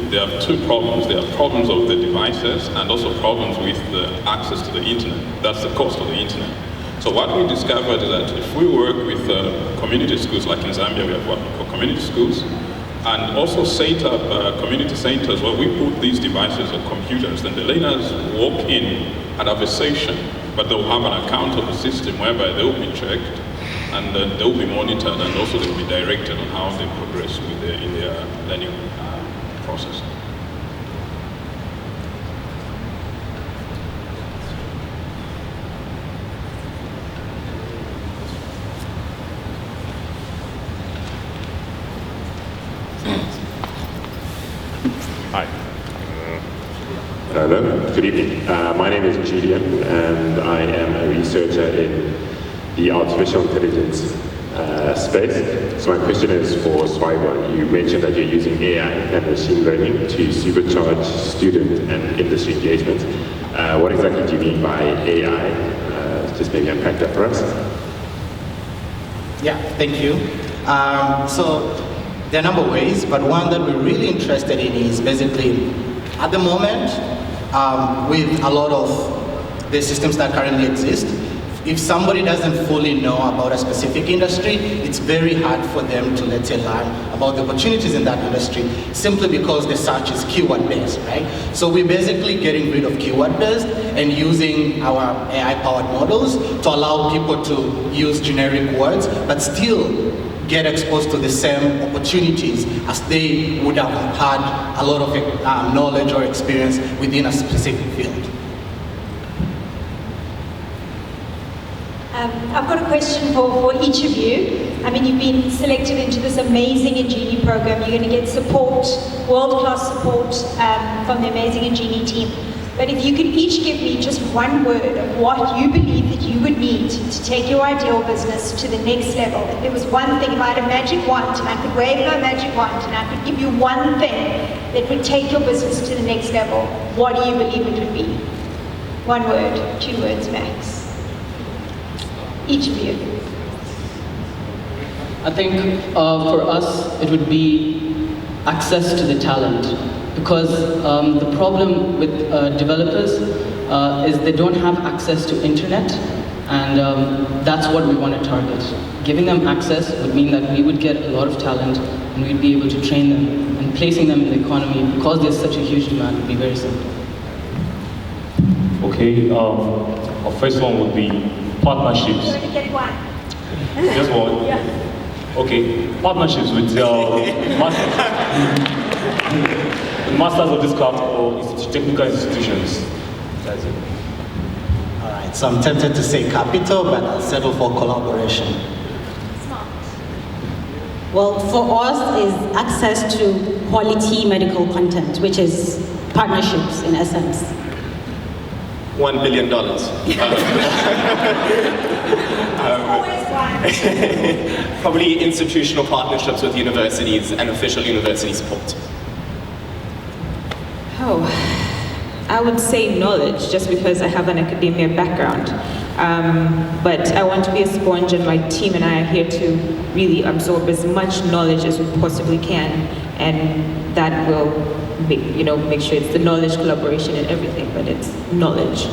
there are two problems. There are problems of the devices and also problems with the access to the internet. That's the cost of the internet. So what we discovered is that if we work with community schools, like in Zambia we have what we call community schools, and also set up community centers where we put these devices or computers, then the learners walk in and have a session, but they'll have an account of the system whereby they'll be checked and they'll be monitored, and also they'll be directed on how they progress in their learning process. Hi. Hello, good evening. My name is Julian, and I am a researcher in the artificial intelligence space. So my question is for Swiber. You mentioned that you're using AI and machine learning to supercharge student and industry engagement. What exactly do you mean by AI? Just maybe unpack that for us. Yeah, thank you. So there are a number of ways, but one that we're really interested in is basically, at the moment, with a lot of the systems that currently exist, if somebody doesn't fully know about a specific industry, it's very hard for them to, let's say, learn about the opportunities in that industry, simply because the search is keyword-based, right? So we're basically getting rid of keyword-based and using our AI-powered models to allow people to use generic words, but still get exposed to the same opportunities as they would have had a lot of knowledge or experience within a specific field. I've got a question for each of you. I mean, you've been selected into this amazing Ingenie program. You're going to get support, world-class support from the amazing Ingenie team. But if you could each give me just one word of what you believe that you would need to take your ideal business to the next level. If there was one thing, if I had a magic wand and I could wave my magic wand and I could give you one thing that would take your business to the next level, what do you believe it would be? One word, 2 words max. Each of you. I think for us it would be access to the talent, because the problem with developers is they don't have access to internet, and that's what we want to target. Giving them access would mean that we would get a lot of talent and we'd be able to train them, and placing them in the economy, because there's such a huge demand, would be very simple. Okay, our first one would be partnerships. You're going to get one. Just one? Yeah. Okay, partnerships with masters of this craft or technical institutions. That's it. All right, so I'm tempted to say capital, but I'll settle for collaboration. Smart. Well, for us is access to quality medical content, which is partnerships in essence. $1 billion. Always one. Probably institutional partnerships with universities and official university support. Oh, I would say knowledge, just because I have an academia background. But I want to be a sponge, and my team and I are here to really absorb as much knowledge as we possibly can, and that will make sure it's the knowledge collaboration and everything, but it's knowledge.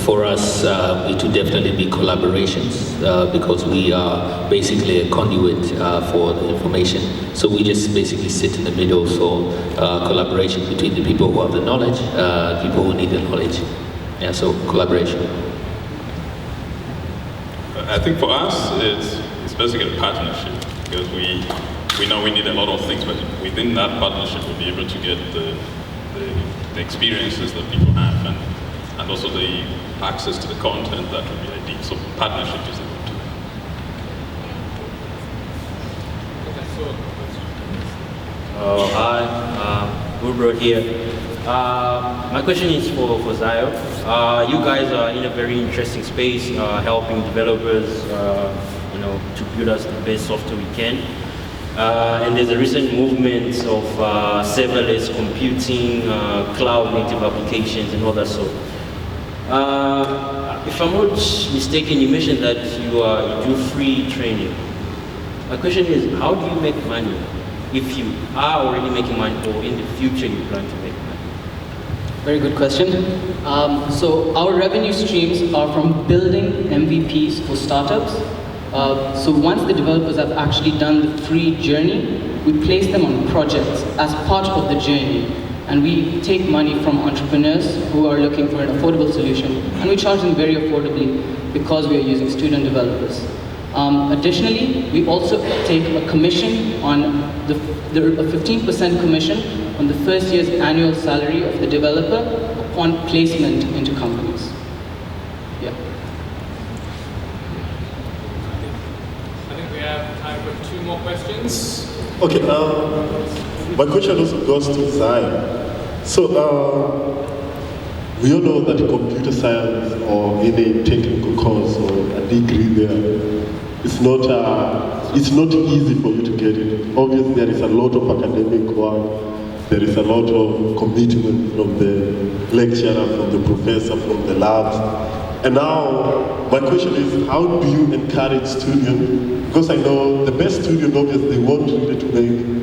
For us, it would definitely be collaborations, because we are basically a conduit for the information. So we just basically sit in the middle for collaboration between the people who have the knowledge, people who need the knowledge. Yeah, so collaboration. I think for us, it's basically a partnership, because we know we need a lot of things, but within that partnership, we'll be able to get the experiences that people have, and also the access to the content that would be ideal. So partnership is a good tool. Hi, Gubro here. My question is for Zayo. You guys are in a very interesting space, helping developers, to build us the best software we can. And there's a recent movement of serverless computing, cloud native applications, and all that sort. If I'm not mistaken, you mentioned that you do free training. My question is, how do you make money if you are already making money or in the future you plan to make money? Very good question. So our revenue streams are from building MVPs for startups. So once the developers have actually done the free journey, we place them on projects as part of the journey. And we take money from entrepreneurs who are looking for an affordable solution. And we charge them very affordably because we are using student developers. Additionally, we also take a commission on a 15% commission on the first year's annual salary of the developer upon placement into companies. Yeah. I think we have time for 2 more questions. Okay, my question also goes to Zion. So, we all know that computer science or any technical course or a degree there, it's not easy for you to get it. Obviously, there is a lot of academic work, there is a lot of commitment from the lecturer, from the professor, from the labs. And now, my question is, how do you encourage students? Because I know the best students, obviously, they want really to make